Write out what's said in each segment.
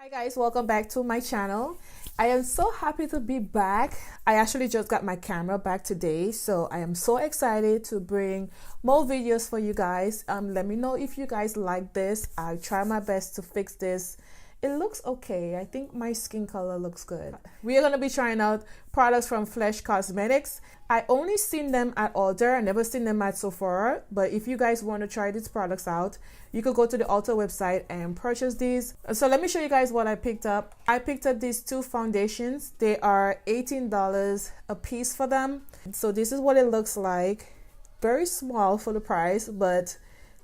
Hi guys, welcome back to my channel. I am so happy to be back. I actually just got my camera back today, so I am so excited to bring more videos for you guys. Let me know if you guys like this. I try my best to fix this. It looks okay. I think my skin color looks good. We are going to be trying out products from Flesh Cosmetics. I only seen them at Ulta. I never seen them at Sephora, but if you guys want to try these products out, you could go to the Ulta website and purchase these. So let me show you guys what I picked up. I picked up these two foundations. They are $18 a piece for them. So this is what it looks like. Very small for the price, but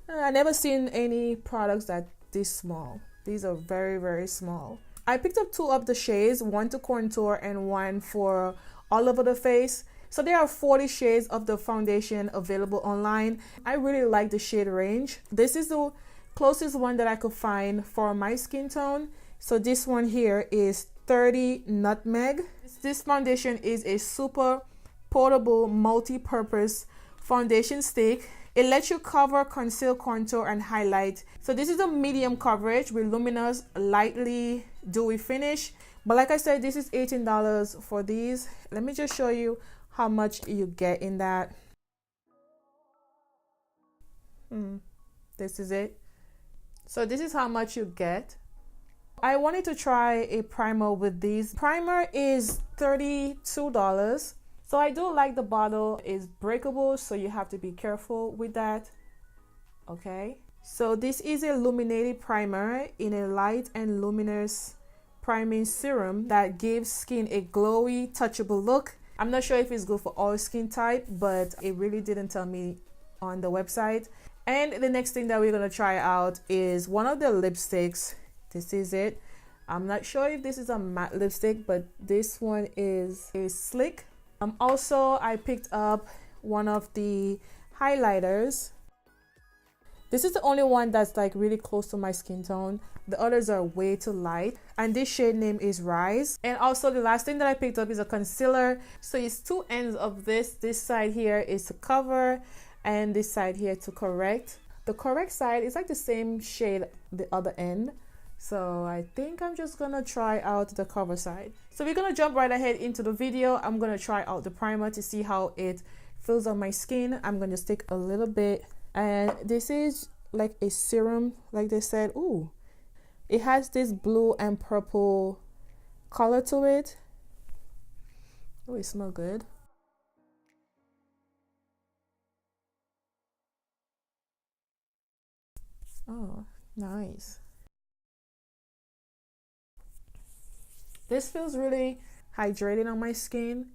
I never seen any products that this small. These are very, very small. I picked up two of the shades, one to contour and one for all over the face. So there are 40 shades of the foundation available online. I really like the shade range. This is the closest one that I could find for my skin tone. So this one here is 30 Nutmeg. This foundation is a super portable multi-purpose foundation stick. It lets you cover, conceal, contour, and highlight. So this is a medium coverage with luminous, lightly dewy finish. But like I said, this is $18 for these. Let me just show you how much you get in that. This is it. So this is how much you get. I wanted to try a primer with these. Primer is $32. So I do like the bottle is breakable, so you have to be careful with that. Okay, so this is a illuminating primer in a light and luminous priming serum that gives skin a glowy, touchable look. I'm not sure if it's good for all skin type, but it really didn't tell me on the website. And the next thing that we're going to try out is one of the lipsticks. This is it. I'm not sure if this is a matte lipstick, but this one is Slick. Also, I picked up one of the highlighters. This is the only one that's like really close to my skin tone. The others are way too light. And this shade name is Rise. And also the last thing that I picked up is a concealer. So it's two ends of this. This side here is to cover and this side here to correct. The correct side is like the same shade the other end. So I think I'm just gonna try out the cover side. So we're gonna jump right ahead into the video. I'm gonna try out the primer to see how it feels on my skin. I'm gonna stick a little bit, and this is like a serum, like they said. Ooh, it has this blue and purple color to it. Oh, it smells good. Oh, nice. This feels really hydrating on my skin.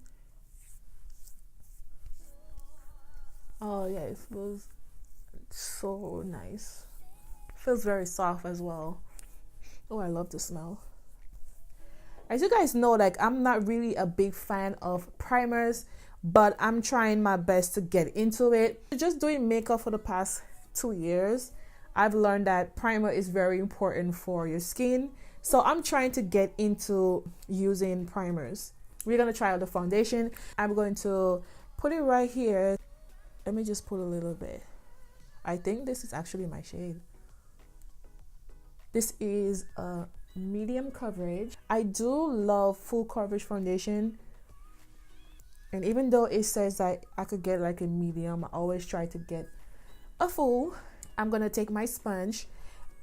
Oh yeah, it feels so nice. Feels very soft as well. Oh, I love the smell. As you guys know, like I'm not really a big fan of primers, but I'm trying my best to get into it. Just doing makeup for the past 2 years, I've learned that primer is very important for your skin. So I'm trying to get into using primers. We're going to try out the foundation. I'm going to put it right here. Let me just put a little bit. I think this is actually my shade. This is a medium coverage. I do love full coverage foundation. And even though it says that I could get like a medium, I always try to get a full. I'm going to take my sponge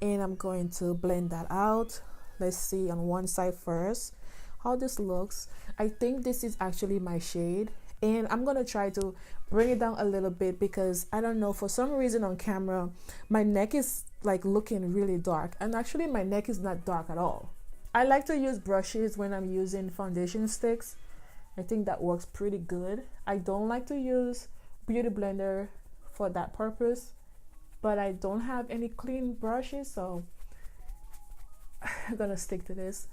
and I'm going to blend that out. Let's see on one side first how this looks. I think this is actually my shade, and I'm gonna try to bring it down a little bit because I don't know, for some reason on camera my neck is like looking really dark, and actually my neck is not dark at all. I like to use brushes when I'm using foundation sticks. I think that works pretty good. I don't like to use beauty blender for that purpose, but I don't have any clean brushes, so I'm gonna stick to this.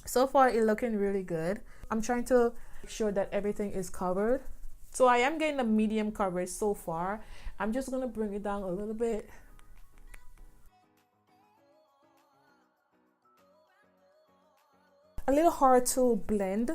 So far it's looking really good. I'm trying to make sure that everything is covered. So I am getting a medium coverage so far. I'm just gonna bring it down a little bit. A little hard to blend,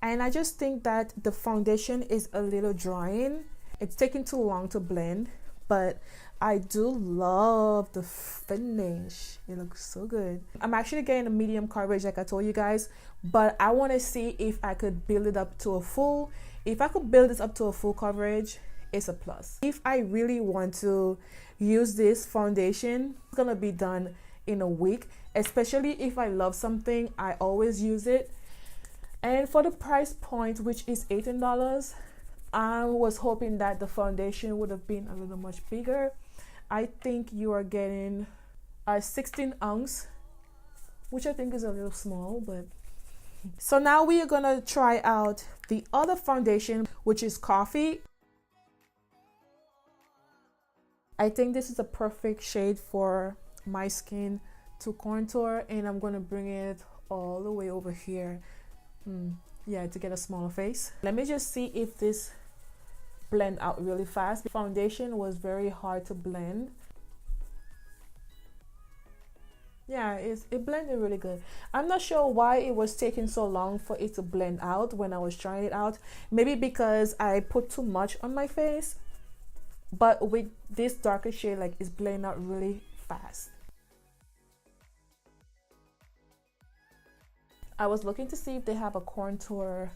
and I just think that the foundation is a little drying. It's taking too long to blend. but I do love the finish. It looks so good. I'm actually getting a medium coverage like I told you guys, but I want to see if I could build it up to a full. If I could build this up to a full coverage, it's a plus. If I really want to use this foundation, it's gonna be done in a week, especially if I love something, I always use it. And for the price point, which is $18, I was hoping that the foundation would have been a little much bigger. I think you are getting a 16 ounce, which I think is a little small, but so now we are gonna try out the other foundation, which is Coffee. I think this is a perfect shade for my skin to contour, and I'm gonna bring it all the way over here. Yeah, to get a smaller face. Let me just see if this blend out really fast. The foundation was very hard to blend. Yeah, it blended really good. I'm not sure why it was taking so long for it to blend out when I was trying it out. Maybe because I put too much on my face, but with this darker shade, like, it's blending out really fast. I was looking to see if they have a contour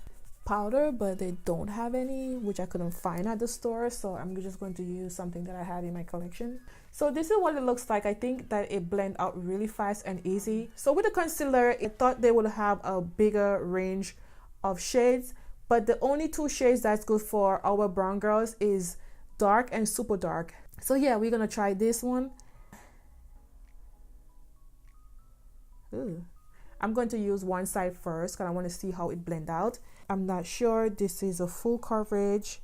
powder, but they don't have any, which I couldn't find at the store, so I'm just going to use something that I have in my collection. So this is what it looks like. I think that it blends out really fast and easy. So with the concealer, I thought they would have a bigger range of shades, but the only two shades that's good for our brown girls is dark and super dark. So yeah, we're gonna try this one. Ooh. I'm going to use one side first because I want to see how it blends out. I'm not sure this is a full coverage.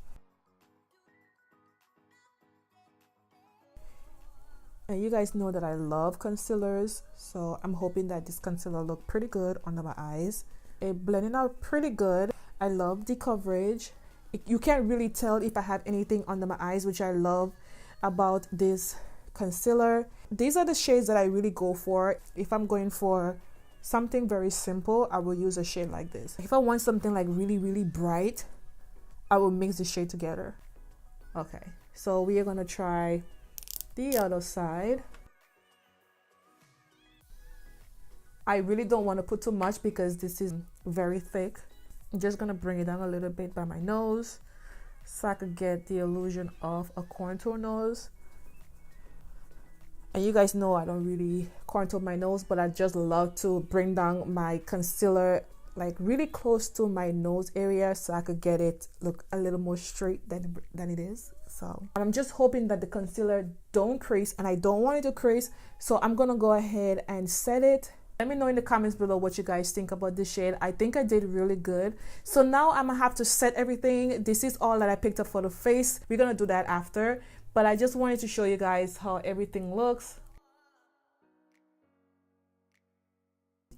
And you guys know that I love concealers, so I'm hoping that this concealer look pretty good under my eyes. It blending out pretty good. I love the coverage. You can't really tell if I have anything under my eyes, which I love about this concealer. These are the shades that I really go for. If I'm going for something very simple, I will use a shade like this. If I want something like really bright, I will mix the shade together. Okay, so we are gonna try the other side. I really don't want to put too much because this is very thick. I'm just gonna bring it down a little bit by my nose so I could get the illusion of a contour nose. And you guys know I don't really contour my nose, but I just love to bring down my concealer like really close to my nose area so I could get it look a little more straight than it is. So I'm just hoping that the concealer don't crease, and I don't want it to crease, so I'm gonna go ahead and set it. Let me know in the comments below what you guys think about this shade. I think I did really good. So now I'm gonna have to set everything. This is all that I picked up for the face. We're gonna do that after, but I just wanted to show you guys how everything looks.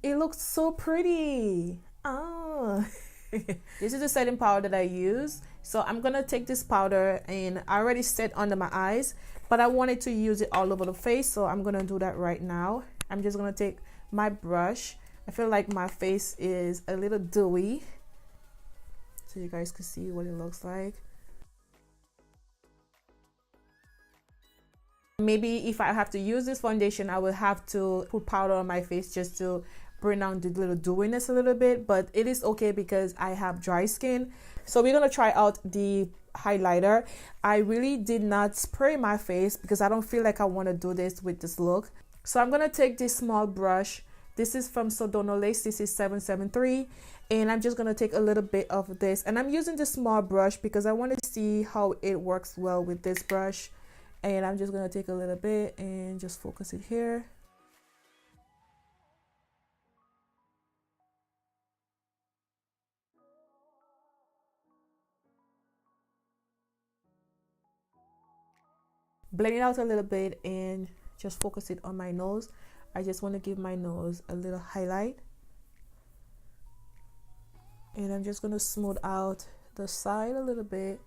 It looks so pretty. Oh. This is the setting powder that I use. So I'm gonna take this powder, and I already set under my eyes, but I wanted to use it all over the face, so I'm gonna do that right now. I'm just gonna take my brush. I feel like my face is a little dewy, so you guys can see what it looks like. Maybe if I have to use this foundation, I will have to put powder on my face just to bring down the little dewiness a little bit, but it is okay because I have dry skin. So we're gonna try out the highlighter. I really did not spray my face because I don't feel like I want to do this with this look. So I'm gonna take this small brush. This is from Sodona Lace. This is 773, and I'm just gonna take a little bit of this, and I'm using this small brush because I want to see how it works well with this brush. And I'm just gonna take a little bit and just focus it here. Blend it out a little bit and just focus it on my nose. I just want to give my nose a little highlight, and I'm just going to smooth out the side a little bit.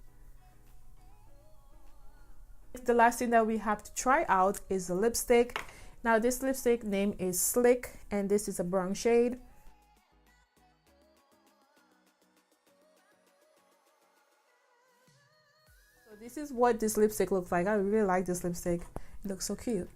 The last thing that we have to try out is the lipstick. Now this lipstick name is Slick, and this is a brown shade. So This is what this lipstick looks like. I really like this lipstick. It looks so cute.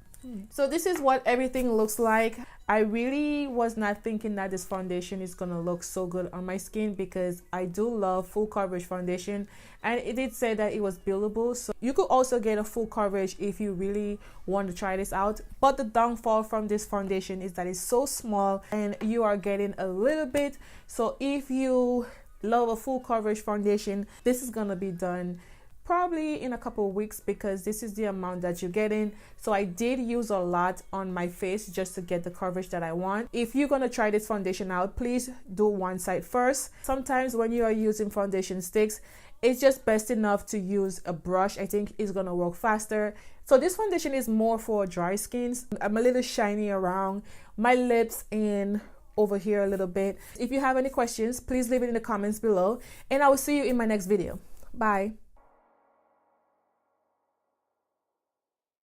So this is what everything looks like. I really was not thinking that this foundation is gonna look so good on my skin, because I do love full coverage foundation, and it did say that it was buildable, so you could also get a full coverage if you really want to try this out. But the downfall from this foundation is that it's so small and you are getting a little bit. So if you love a full coverage foundation, this is gonna be done probably in a couple of weeks, because this is the amount that you're getting. So I did use a lot on my face just to get the coverage that I want. If you're gonna try this foundation out, please do one side first. Sometimes when you are using foundation sticks, it's just best enough to use a brush. I think it's gonna work faster. So this foundation is more for dry skins. I'm a little shiny around my lips and over here a little bit. If you have any questions, please leave it in the comments below, and I will see you in my next video. Bye.